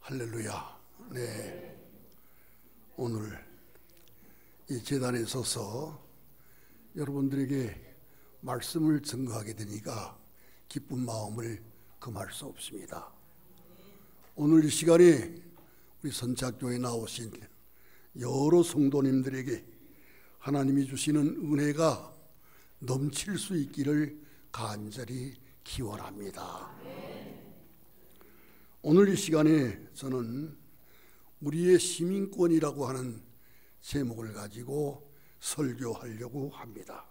할렐루야. 네. 오늘 이 제단에 서서 여러분들에게 말씀을 증거하게 되니까 기쁜 마음을 금할 수 없습니다. 오늘 이 시간에 우리 선착교회에 나오신 여러 성도님들에게 하나님이 주시는 은혜가 넘칠 수 있기를 간절히 기원합니다. 오늘 이 시간에 저는 우리의 시민권이라고 하는 제목을 가지고 설교하려고 합니다.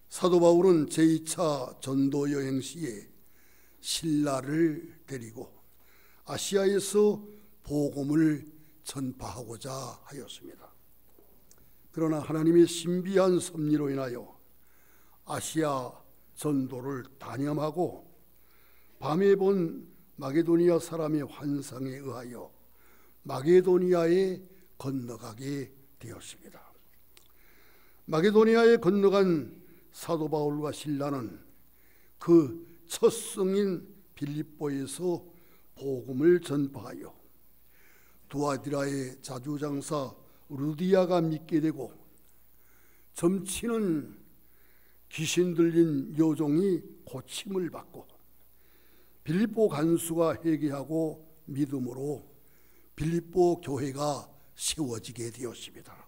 사도 바울은 제2차 전도 여행 시에 신라를 데리고 아시아에서 복음을 전파하고자 하였습니다. 그러나 하나님의 신비한 섭리로 인하여 아시아 전도를 단념하고 밤에 본 마게도니아 사람의 환상에 의하여 마게도니아에 건너가게 되었습니다. 마게도니아에 건너간 사도 바울과 실라는 그 첫 성인 빌립보에서 복음을 전파하여 두아디라의 자주장사 루디아가 믿게 되고 점치는 귀신 들린 여종이 고침을 받고 빌립보 간수가 회개하고 믿음으로 빌립보 교회가 세워지게 되었습니다.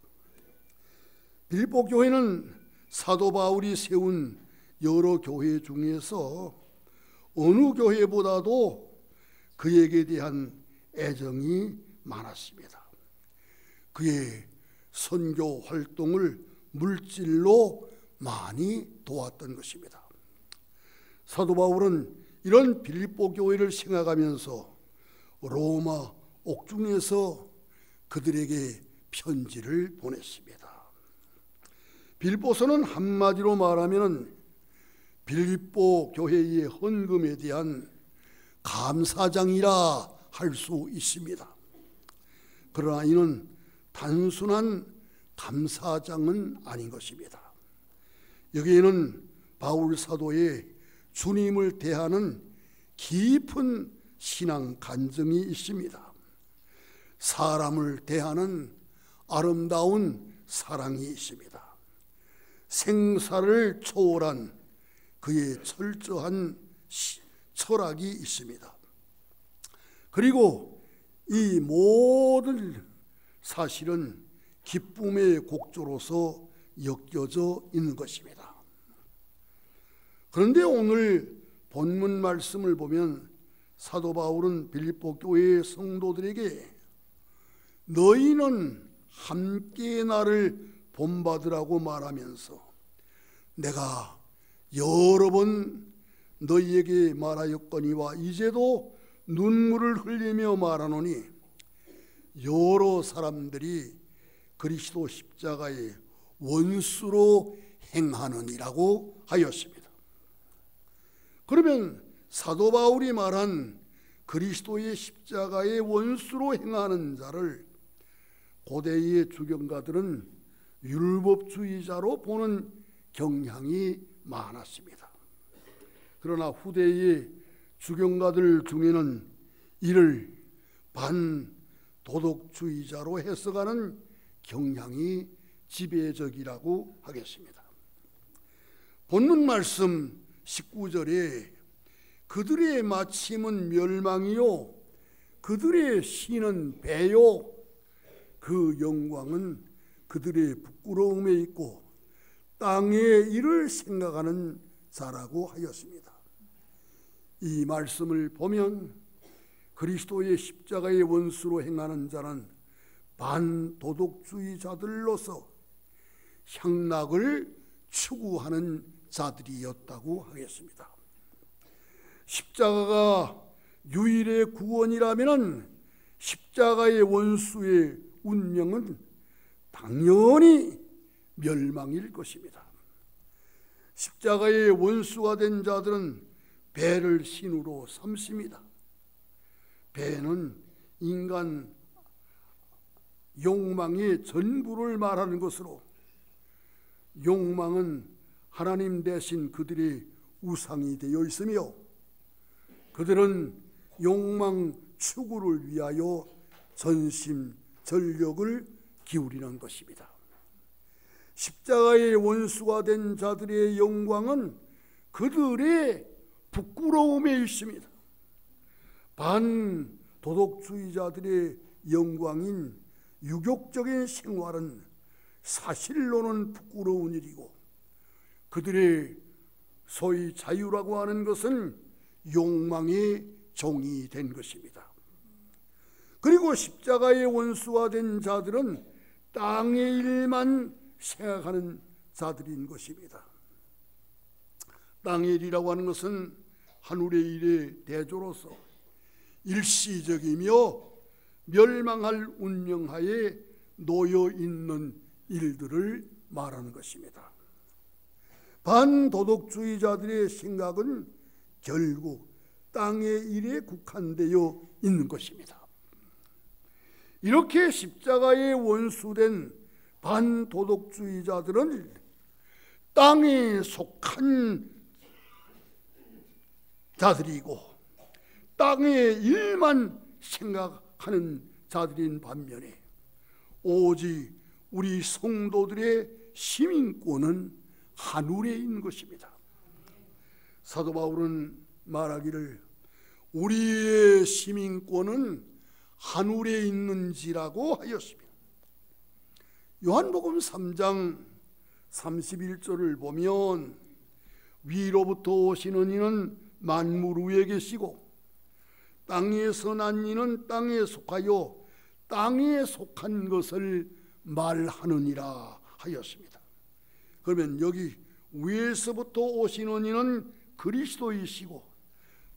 빌립보 교회는 사도 바울이 세운 여러 교회 중에서 어느 교회보다도 그에게 대한 애정이 많았습니다. 그의 선교 활동을 물질로 많이 도왔던 것입니다. 사도 바울은 이런 빌립보 교회를 생각하면서 로마 옥중에서 그들에게 편지를 보냈습니다. 빌립보서는 한마디로 말하면 빌립보 교회의 헌금에 대한 감사장이라 할 수 있습니다. 그러나 이는 단순한 감사장은 아닌 것입니다. 여기에는 바울 사도의 주님을 대하는 깊은 신앙 간증이 있습니다. 사람을 대하는 아름다운 사랑이 있습니다. 생사를 초월한 그의 철저한 철학이 있습니다. 그리고 이 모든 사실은 기쁨의 곡조로서 엮여져 있는 것입니다. 그런데 오늘 본문 말씀을 보면 사도 바울은 빌립보 교회의 성도들에게 너희는 함께 나를 본받으라고 말하면서 내가 여러 번 너희에게 말하였거니와 이제도 눈물을 흘리며 말하노니 여러 사람들이 그리스도 십자가의 원수로 행하느니라고 하였습니다. 그러면 사도 바울이 말한 그리스도의 십자가의 원수로 행하는 자를 고대의 주경가들은 율법주의자로 보는 경향이 많았습니다. 그러나 후대의 주경가들 중에는 이를 반도덕주의자로 해석하는 경향이 지배적이라고 하겠습니다. 본문 말씀 19절에 그들의 마침은 멸망이요 그들의 신은 배요 그 영광은 그들의 부끄러움에 있고 땅의 일을 생각하는 자라고 하였습니다. 이 말씀을 보면 그리스도의 십자가의 원수로 행하는 자는 반도덕주의자들로서 향락을 추구하는 자들이었다고 하겠습니다. 십자가가 유일의 구원이라면 십자가의 원수의 운명은 당연히 멸망일 것입니다. 십자가의 원수가 된 자들은 배를 신으로 삼습니다. 배는 인간 욕망의 전부를 말하는 것으로 욕망은 하나님 대신 그들의 우상이 되어 있으며 그들은 욕망 추구를 위하여 전심전력을 기울이는 것입니다. 십자가의 원수가 된 자들의 영광은 그들의 부끄러움에 있습니다. 반도덕주의자들의 영광인 유욕적인 생활은 사실로는 부끄러운 일이고, 그들의 소위 자유라고 하는 것은 욕망의 종이 된 것입니다. 그리고 십자가의 원수가 된 자들은 땅의 일만 생각하는 자들인 것입니다. 땅의 일이라고 하는 것은 하늘의 일의 대조로서 일시적이며 멸망할 운명하에 놓여 있는 일들을 말하는 것입니다. 반도덕주의자들의 생각은 결국 땅의 일에 국한되어 있는 것입니다. 이렇게 십자가의 원수된 반도덕주의자들은 땅에 속한 자들이고 땅의 일만 생각하는 자들인 반면에 오직 우리 성도들의 시민권은 하늘에 있는 것입니다. 사도 바울은 말하기를 우리의 시민권은 하늘에 있는지라고 하였습니다. 요한복음 3장 31절을 보면 위로부터 오시는 이는 만물 위에 계시고 땅에서 난 이는 땅에 속하여 땅에 속한 것을 말하느니라 하였습니다. 그러면 여기 위에서부터 오시는 이는 그리스도이시고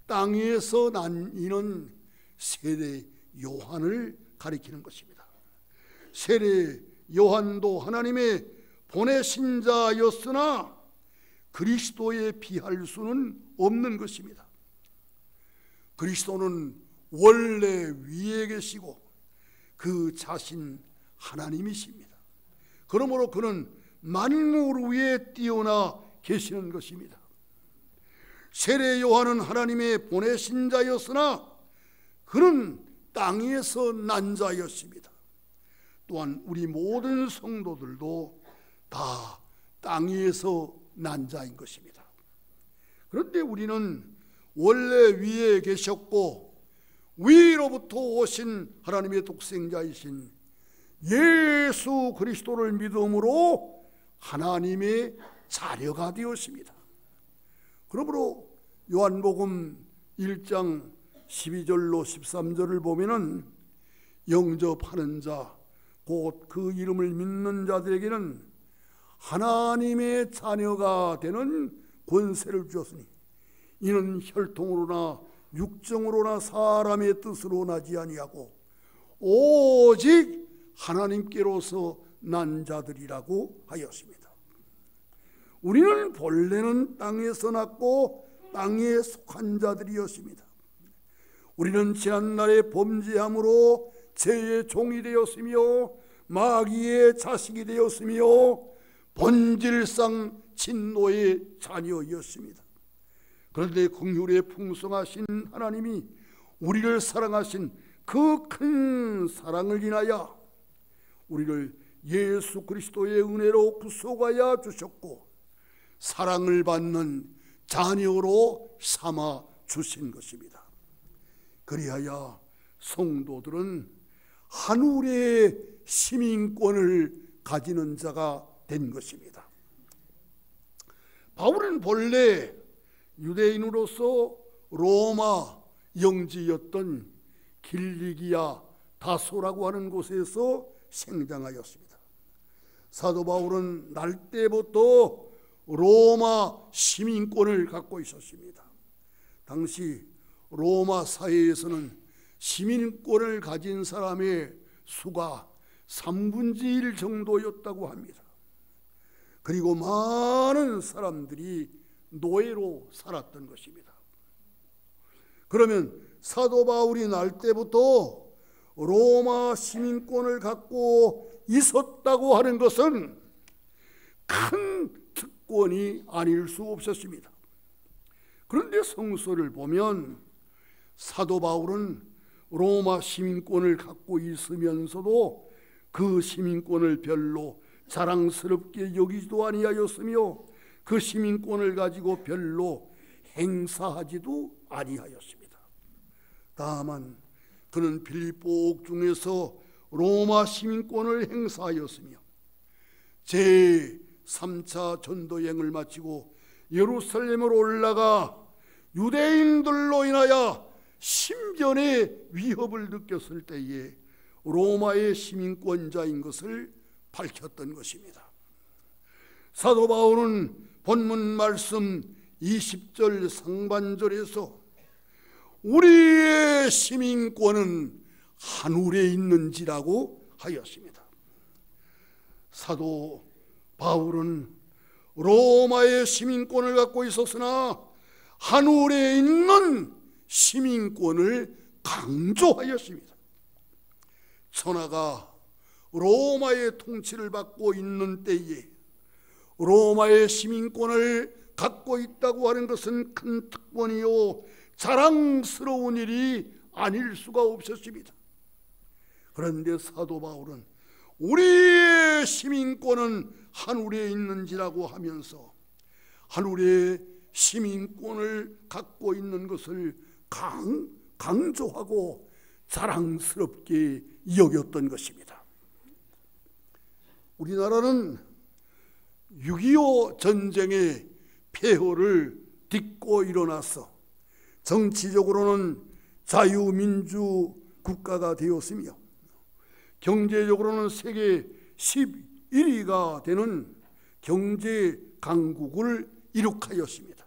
땅에서 난 이는 세례 요한을 가리키는 것입니다. 세례 요한도 하나님의 보내신 자였으나 그리스도에 비할 수는 없는 것입니다. 그리스도는 원래 위에 계시고 그 자신 하나님이십니다. 그러므로 그는 만물 위에 뛰어나 계시는 것입니다. 세례 요한은 하나님의 보내신 자였으나 그는 땅에서 난 자였습니다. 또한 우리 모든 성도들도 다 땅에서 난 자인 것입니다. 그런데 우리는 원래 위에 계셨고 위로부터 오신 하나님의 독생자이신 예수 그리스도를 믿음으로 하나님의 자녀가 되었습니다. 그러므로 요한복음 1장 12절로 13절을 보면은 영접하는 자 곧 그 이름을 믿는 자들에게는 하나님의 자녀가 되는 권세를 주었으니 이는 혈통으로나 육정으로나 사람의 뜻으로 나지 아니하고 오직 하나님께로서 난 자들이라고 하였습니다. 우리는 본래는 땅에서 났고 땅에 속한 자들이었습니다. 우리는 지난날에 범죄함으로 죄의 종이 되었으며 마귀의 자식이 되었으며 본질상 진노의 자녀였습니다. 그런데 긍휼에 풍성하신 하나님이 우리를 사랑하신 그 큰 사랑을 인하여 우리를 예수 그리스도의 은혜로 구속하여 주셨고 사랑을 받는 자녀로 삼아 주신 것입니다. 그리하여 성도들은 하늘의 시민권을 가지는 자가 된 것입니다. 바울은 본래 유대인으로서 로마 영지였던 길리기아 다소라고 하는 곳에서 생장하였습니다. 사도 바울은 날 때부터 로마 시민권을 갖고 있었습니다. 당시 로마 사회에서는 시민권을 가진 사람의 수가 3분의 1 정도였다고 합니다. 그리고 많은 사람들이 노예로 살았던 것입니다. 그러면 사도 바울이 날 때부터 로마 시민권을 갖고 있었다고 하는 것은 큰 특권이 아닐 수 없었습니다. 그런데 성서를 보면 사도 바울은 로마 시민권을 갖고 있으면서도 그 시민권을 별로 자랑스럽게 여기지도 아니하였으며 그 시민권을 가지고 별로 행사하지도 아니하였습니다. 다만 그는 빌립보 옥중에서 로마 시민권을 행사하였으며 제3차 전도여행을 마치고 예루살렘으로 올라가 유대인들로 인하여 심전의 위협을 느꼈을 때에 로마의 시민권자인 것을 밝혔던 것입니다. 사도 바울은 본문 말씀 20절 상반절에서 우리의 시민권은 하늘에 있는지라고 하였습니다. 사도 바울은 로마의 시민권을 갖고 있었으나 하늘에 있는 시민권을 강조하였습니다. 천하가 로마의 통치를 받고 있는 때에 로마의 시민권을 갖고 있다고 하는 것은 큰 특권이요 자랑스러운 일이 아닐 수가 없었습니다. 그런데 사도 바울은 우리의 시민권은 하늘에 있는지라고 하면서 하늘의 시민권을 갖고 있는 것을 강조하고 자랑스럽게 여겼던 것입니다. 우리나라는 6.25 전쟁의 폐허를 딛고 일어나서 정치적으로는 자유민주 국가가 되었으며 경제적으로는 세계 11위가 되는 경제 강국을 이룩하였습니다.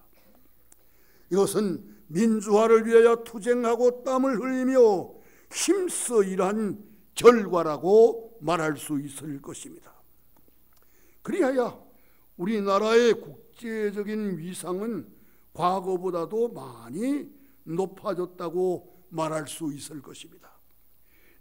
이것은 민주화를 위하여 투쟁하고 땀을 흘리며 힘써 일한 결과라고 말할 수 있을 것입니다. 그리하여 우리나라의 국제적인 위상은 과거보다도 많이 높아졌다고 말할 수 있을 것입니다.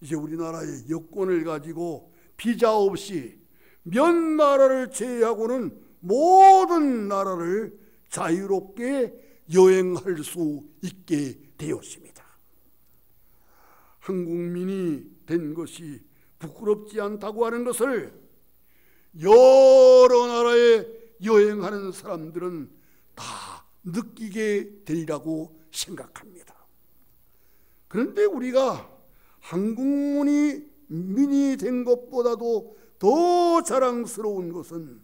이제 우리나라의 여권을 가지고 비자 없이 몇 나라를 제외하고는 모든 나라를 자유롭게 여행할 수 있게 되었습니다. 한국민이 된 것이 부끄럽지 않다고 하는 것을 여러 나라에 여행하는 사람들은 다 느끼게 되리라고 생각합니다. 그런데 우리가 한국민이 된 것보다도 더 자랑스러운 것은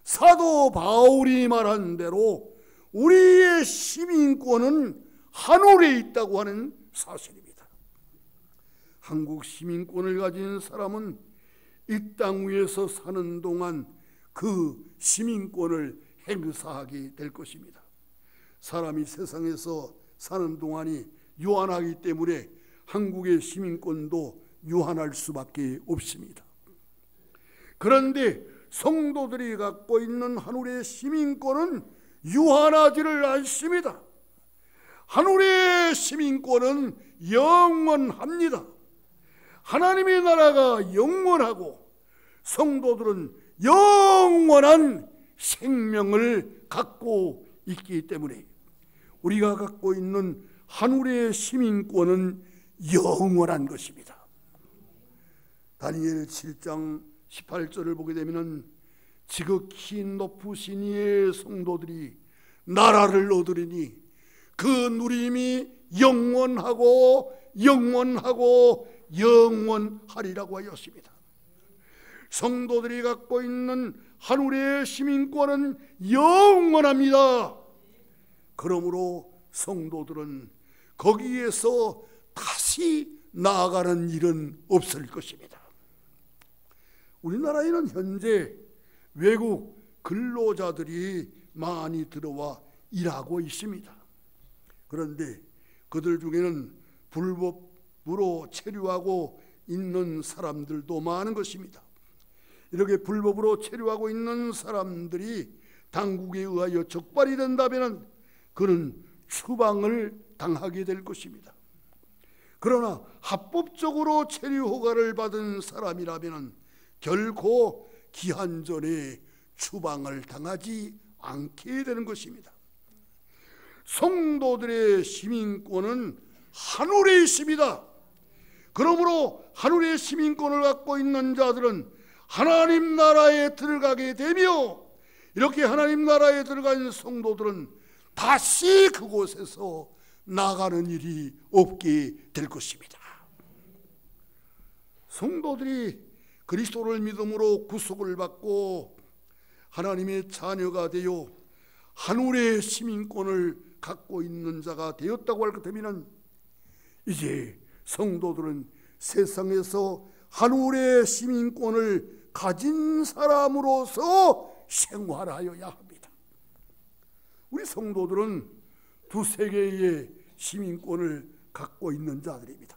사도 바울이 말한 대로 우리의 시민권은 하늘에 있다고 하는 사실입니다. 한국 시민권을 가진 사람은 이 땅 위에서 사는 동안 그 시민권을 행사하게 될 것입니다. 사람이 세상에서 사는 동안이 유한하기 때문에 한국의 시민권도 유한할 수밖에 없습니다. 그런데 성도들이 갖고 있는 하늘의 시민권은 유한하지를 않습니다. 하늘의 시민권은 영원합니다. 하나님의 나라가 영원하고 성도들은 영원한 생명을 갖고 있기 때문에 우리가 갖고 있는 하늘의 시민권은 영원한 것입니다. 다니엘 7장 18절을 보게 되면 지극히 높으신 이의 성도들이 나라를 얻으리니 그 누림이 영원하고 영원하고 영원하리라고 하였습니다. 성도들이 갖고 있는 하늘의 시민권은 영원합니다. 그러므로 성도들은 거기에서 다시 나아가는 일은 없을 것입니다. 우리나라에는 현재 외국 근로자들이 많이 들어와 일하고 있습니다. 그런데 그들 중에는 불법으로 체류하고 있는 사람들도 많은 것입니다. 이렇게 불법으로 체류하고 있는 사람들이 당국에 의하여 적발이 된다면 그는 추방을 당하게 될 것입니다. 그러나 합법적으로 체류 허가를 받은 사람이라면 결코 기한 전에 추방을 당하지 않게 되는 것입니다. 성도들의 시민권은 하늘에 있습니다. 그러므로 하늘의 시민권을 갖고 있는 자들은 하나님 나라에 들어가게 되며, 이렇게 하나님 나라에 들어간 성도들은 다시 그곳에서 나가는 일이 없게 될 것입니다. 성도들이 그리스도를 믿음으로 구속을 받고 하나님의 자녀가 되어 하늘의 시민권을 갖고 있는 자가 되었다고 할 것 되면, 이제 성도들은 세상에서 하늘의 시민권을 가진 사람으로서 생활하여야 합니다. 우리 성도들은 두세 개의 시민권을 갖고 있는 자들입니다.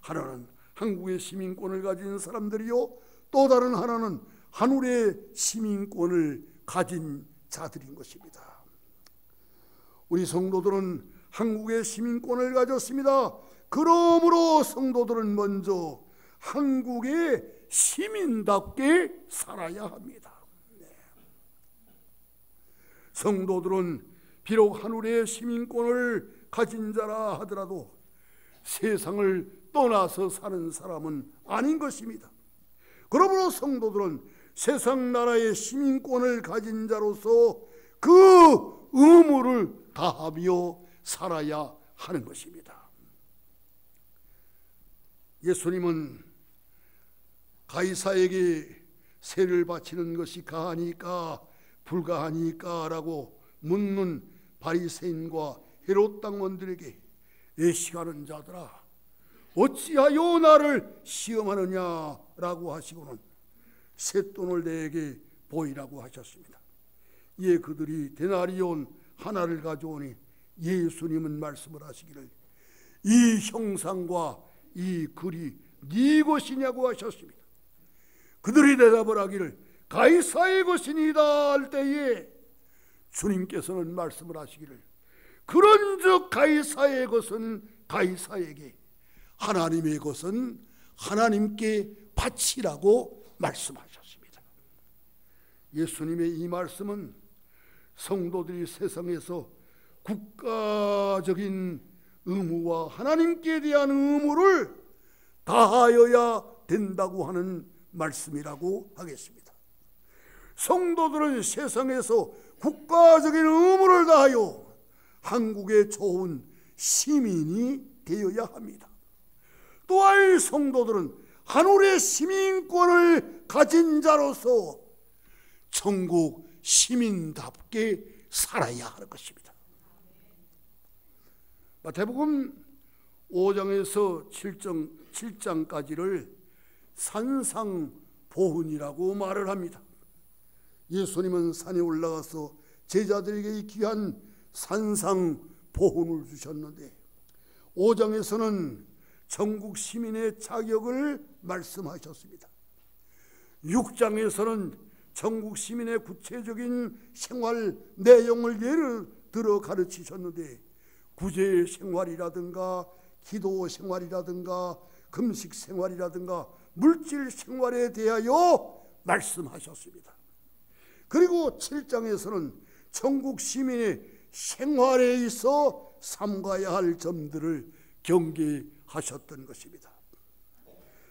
하나는 한국의 시민권을 가진 사람들이요, 또 다른 하나는 하늘의 시민권을 가진 자들인 것입니다. 우리 성도들은 한국의 시민권을 가졌습니다. 그러므로 성도들은 먼저 한국의 시민답게 살아야 합니다. 성도들은 비록 하늘의 시민권을 가진 자라 하더라도 세상을 떠나서 사는 사람은 아닌 것입니다. 그러므로 성도들은 세상 나라의 시민권을 가진 자로서 그 의무를 다하며 살아야 하는 것입니다. 예수님은 가이사에게 세를 바치는 것이 가하니까 불가하니까 라고 묻는 바리새인과 헤롯 당원들에게, 애식하는 자들아 어찌하여 나를 시험하느냐 라고 하시고는 쇳돈을 내게 보이라고 하셨습니다. 이에 그들이 데나리온 하나를 가져오니 예수님은 말씀을 하시기를, 이 형상과 이 글이 네 것이냐고 하셨습니다. 그들이 대답을 하기를 가이사의 것이니이다 할 때에 주님께서는 말씀을 하시기를, 그런즉 가이사의 것은 가이사에게, 하나님의 것은 하나님께 바치라고 말씀하셨습니다. 예수님의 이 말씀은 성도들이 세상에서 국가적인 의무와 하나님께 대한 의무를 다하여야 된다고 하는 말씀이라고 하겠습니다. 성도들은 세상에서 국가적인 의무를 다하여 한국의 좋은 시민이 되어야 합니다. 또한 성도들은 하늘의 시민권을 가진 자로서 천국 시민답게 살아야 하는 것입니다. 마태복음 5장에서 7장까지를 산상보훈이라고 말을 합니다. 예수님은 산에 올라가서 제자들에게 이 귀한 산상보훈을 주셨는데, 5장에서는 전국 시민의 자격을 말씀하셨습니다. 6장에서는 전국 시민의 구체적인 생활 내용을 예를 들어 가르치셨는데, 구제 생활이라든가 기도 생활이라든가 금식 생활이라든가 물질 생활에 대하여 말씀하셨습니다. 그리고 7장에서는 전국 시민의 생활에 있어 삼가야 할 점들을 경계하셨던 것입니다.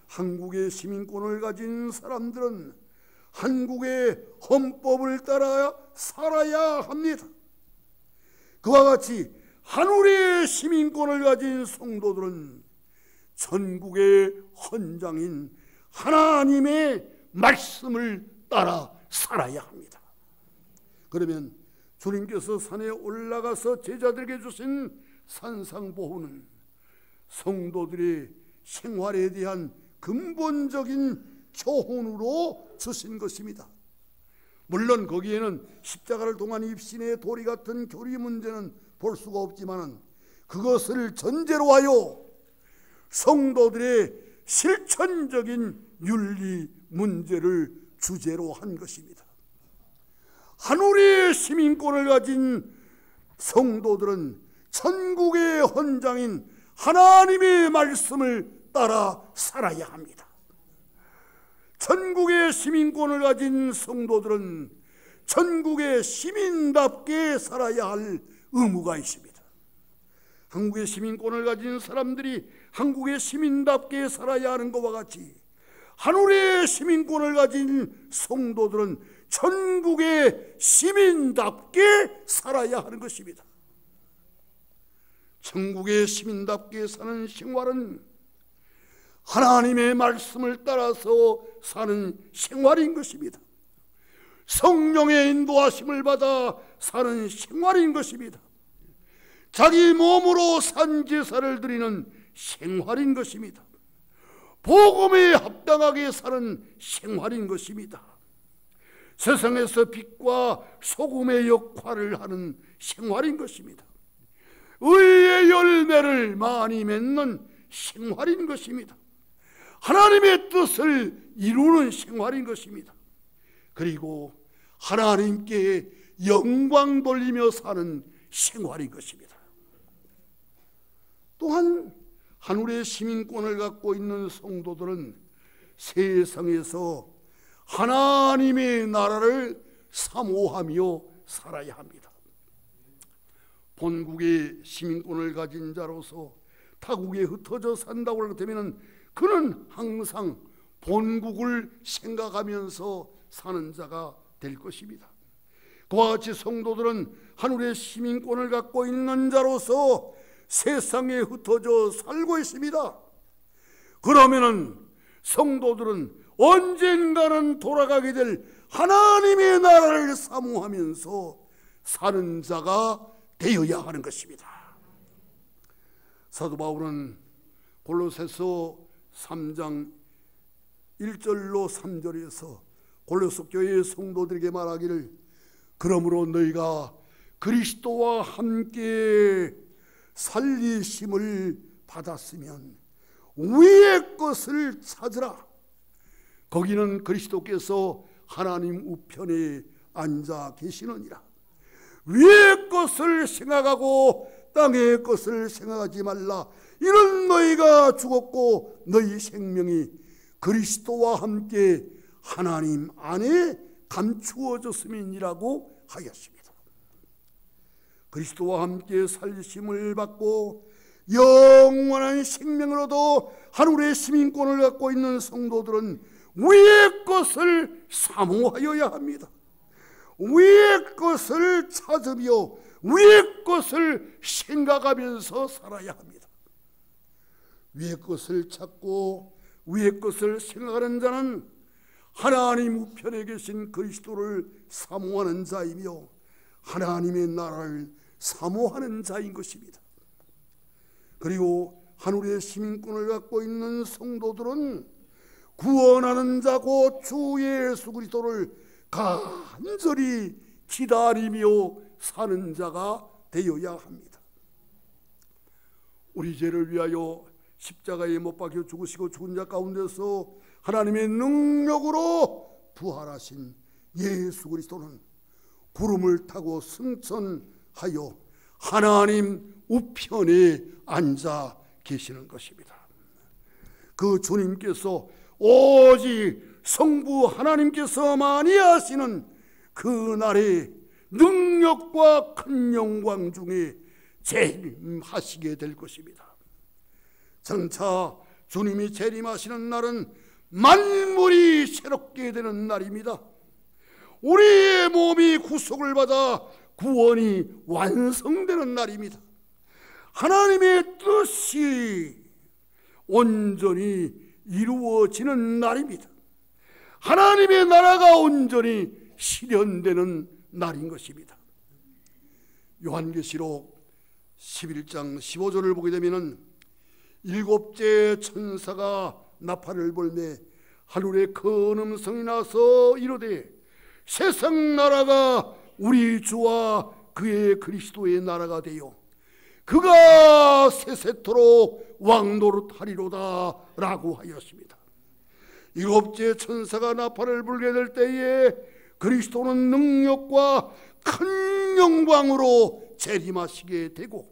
한국의 시민권을 가진 사람들은 한국의 헌법을 따라 살아야 합니다. 그와 같이 하늘의 시민권을 가진 성도들은 전국의 헌장인 하나님의 말씀을 따라 살아야 합니다. 그러면 주님께서 산에 올라가서 제자들에게 주신 산상보훈은 성도들의 생활에 대한 근본적인 교훈으로 주신 것입니다. 물론 거기에는 십자가를 통한 입신의 도리 같은 교리 문제는 볼 수가 없지만, 그것을 전제로 하여 성도들의 실천적인 윤리 문제를 주제로 한 것입니다. 하늘의 시민권을 가진 성도들은 천국의 헌장인 하나님의 말씀을 따라 살아야 합니다. 천국의 시민권을 가진 성도들은 천국의 시민답게 살아야 할 의무가 있습니다. 한국의 시민권을 가진 사람들이 한국의 시민답게 살아야 하는 것과 같이 하늘의 시민권을 가진 성도들은 천국의 시민답게 살아야 하는 것입니다. 천국의 시민답게 사는 생활은 하나님의 말씀을 따라서 사는 생활인 것입니다. 성령의 인도하심을 받아 사는 생활인 것입니다. 자기 몸으로 산 제사를 드리는 생활인 것입니다. 복음에 합당하게 사는 생활인 것입니다. 세상에서 빛과 소금의 역할을 하는 생활인 것입니다. 의의 열매를 많이 맺는 생활인 것입니다. 하나님의 뜻을 이루는 생활인 것입니다. 그리고 하나님께 영광 돌리며 사는 생활인 것입니다. 또한 하늘의 시민권을 갖고 있는 성도들은 세상에서 하나님의 나라를 사모하며 살아야 합니다. 본국의 시민권을 가진 자로서 타국에 흩어져 산다고 할 때면 그는 항상 본국을 생각하면서 사는 자가 될 것입니다. 그와 같이 성도들은 하늘의 시민권을 갖고 있는 자로서 세상에 흩어져 살고 있습니다. 그러면은 성도들은 언젠가는 돌아가게 될 하나님의 나라를 사모하면서 사는 자가 되어야 하는 것입니다. 사도 바울은 골로새서 3장 1절로 3절에서 골로새 교회의 성도들에게 말하기를 그러므로 너희가 그리스도와 함께 살리심을 받았으면 위의 것을 찾으라. 거기는 그리스도께서 하나님 우편에 앉아 계시느니라. 위의 것을 생각하고 땅의 것을 생각하지 말라. 이는 너희가 죽었고 너희 생명이 그리스도와 함께 하나님 안에 감추어졌음이니라고 하였습니다. 그리스도와 함께 살리심을 받고 영원한 생명을 얻어 하늘의 시민권을 갖고 있는 성도들은 위의 것을 사모하여야 합니다. 위의 것을 찾으며 위의 것을 생각하면서 살아야 합니다. 위의 것을 찾고 위의 것을 생각하는 자는 하나님 우편에 계신 그리스도를 사모하는 자이며 하나님의 나라를 사모하는 자인 것입니다. 그리고 하늘의 시민권을 갖고 있는 성도들은 구원하는 자고 주 예수 그리스도를 간절히 기다리며 사는 자가 되어야 합니다. 우리 죄를 위하여 십자가에 못 박혀 죽으시고 죽은 자 가운데서 하나님의 능력으로 부활하신 예수 그리스도는 구름을 타고 승천하여 하나님 우편에 앉아 계시는 것입니다. 그 주님께서 오직 성부 하나님께서만이 하시는 그날의 능력과 큰 영광 중에 재림하시게 될 것입니다. 장차 주님이 재림하시는 날은 만물이 새롭게 되는 날입니다. 우리의 몸이 구속을 받아 구원이 완성되는 날입니다. 하나님의 뜻이 온전히 이루어지는 날입니다. 하나님의 나라가 온전히 실현되는 날인 것입니다. 요한계시록 11장 15절을 보게 되면 일곱째 천사가 나팔을 불매 하늘에 큰 음성이 나서 이르되 세상 나라가 우리 주와 그의 그리스도의 나라가 되어 그가 세세토록 왕노릇하리로다 라고 하였습니다. 일곱째 천사가 나팔을 불게 될 때에 그리스도는 능력과 큰 영광으로 재림하시게 되고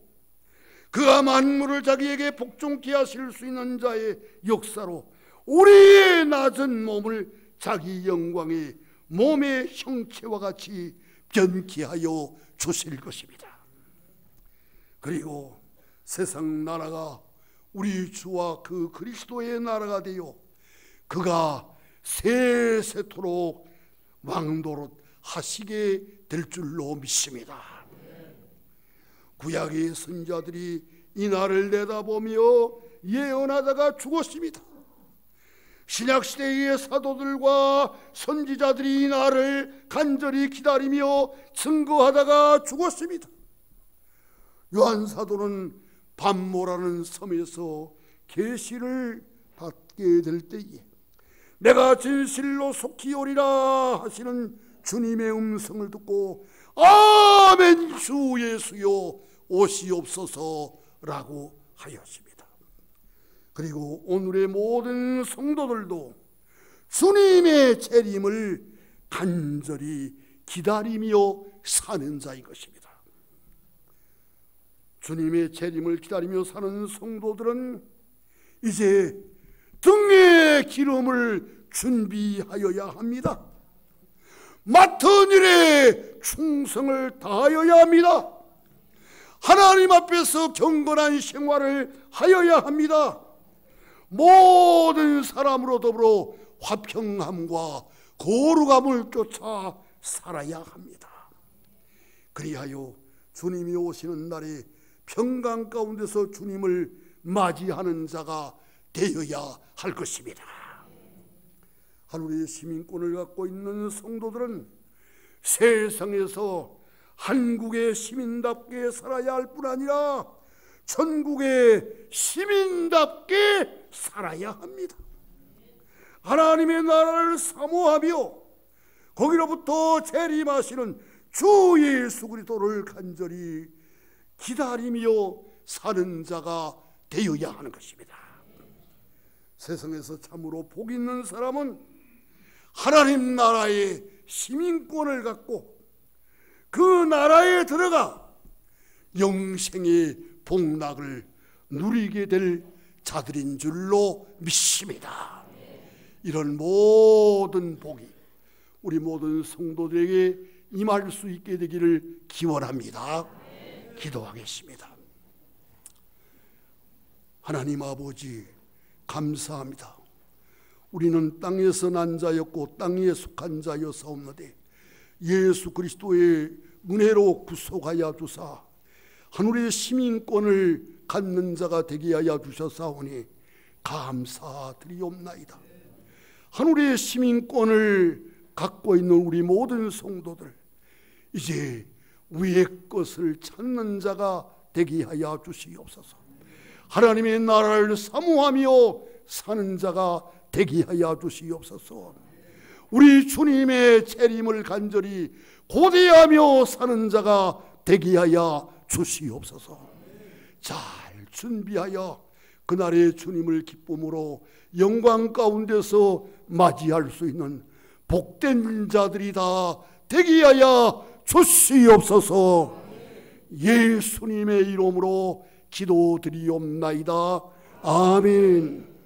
그가 만물을 자기에게 복종케 하실 수 있는 자의 역사로 우리의 낮은 몸을 자기 영광의 몸의 형체와 같이 변케 하여 주실 것입니다. 그리고 세상 나라가 우리 주와 그 그리스도의 나라가 되어 그가 세세토록 왕노릇 하시게 될 줄로 믿습니다. 구약의 선지자들이 이 날을 내다보며 예언하다가 죽었습니다. 신약시대의 사도들과 선지자들이 이 날을 간절히 기다리며 증거하다가 죽었습니다. 요한사도는 밤모라는 섬에서 계시를 받게 될 때에 내가 진실로 속히 오리라 하시는 주님의 음성을 듣고 아멘 주 예수여 오시옵소서라고 하였습니다. 그리고 오늘의 모든 성도들도 주님의 재림을 간절히 기다리며 사는 자인 것입니다. 주님의 재림을 기다리며 사는 성도들은 이제 등에 기름을 준비하여야 합니다. 맡은 일에 충성을 다하여야 합니다. 하나님 앞에서 경건한 생활을 하여야 합니다. 모든 사람으로 더불어 화평함과 거룩함을 쫓아 살아야 합니다. 그리하여 주님이 오시는 날에 평강 가운데서 주님을 맞이하는 자가 되어야 할 것입니다. 하늘의 시민권을 갖고 있는 성도들은 세상에서 한국의 시민답게 살아야 할 뿐 아니라 천국의 시민답게 살아야 합니다. 하나님의 나라를 사모하며 거기로부터 재림하시는 주 예수 그리스도를 간절히 기다리며 사는 자가 되어야 하는 것입니다. 세상에서 참으로 복 있는 사람은 하나님 나라의 시민권을 갖고 그 나라에 들어가 영생의 복락을 누리게 될 자들인 줄로 믿습니다. 이런 모든 복이 우리 모든 성도들에게 임할 수 있게 되기를 기원합니다. 기도하겠습니다. 하나님 아버지 감사합니다. 우리는 땅에서 난 자였고 땅에 속한 자였사옵나되 예수 그리스도의 은혜로 구속하여 주사 하늘의 시민권을 갖는 자가 되게 하여 주셨사오니 감사드리옵나이다. 하늘의 시민권을 갖고 있는 우리 모든 성도들 이제 위의 것을 찾는 자가 되게 하여 주시옵소서. 하나님의 나라를 사모하며 사는 자가 되게 하여 주시옵소서. 우리 주님의 재림을 간절히 고대하며 사는 자가 되게 하여 주시옵소서. 잘 준비하여 그날의 주님을 기쁨으로 영광 가운데서 맞이할 수 있는 복된 자들이 다 되게 하여 주시옵소서. 예수님의 이름으로 기도드리옵나이다. 아멘.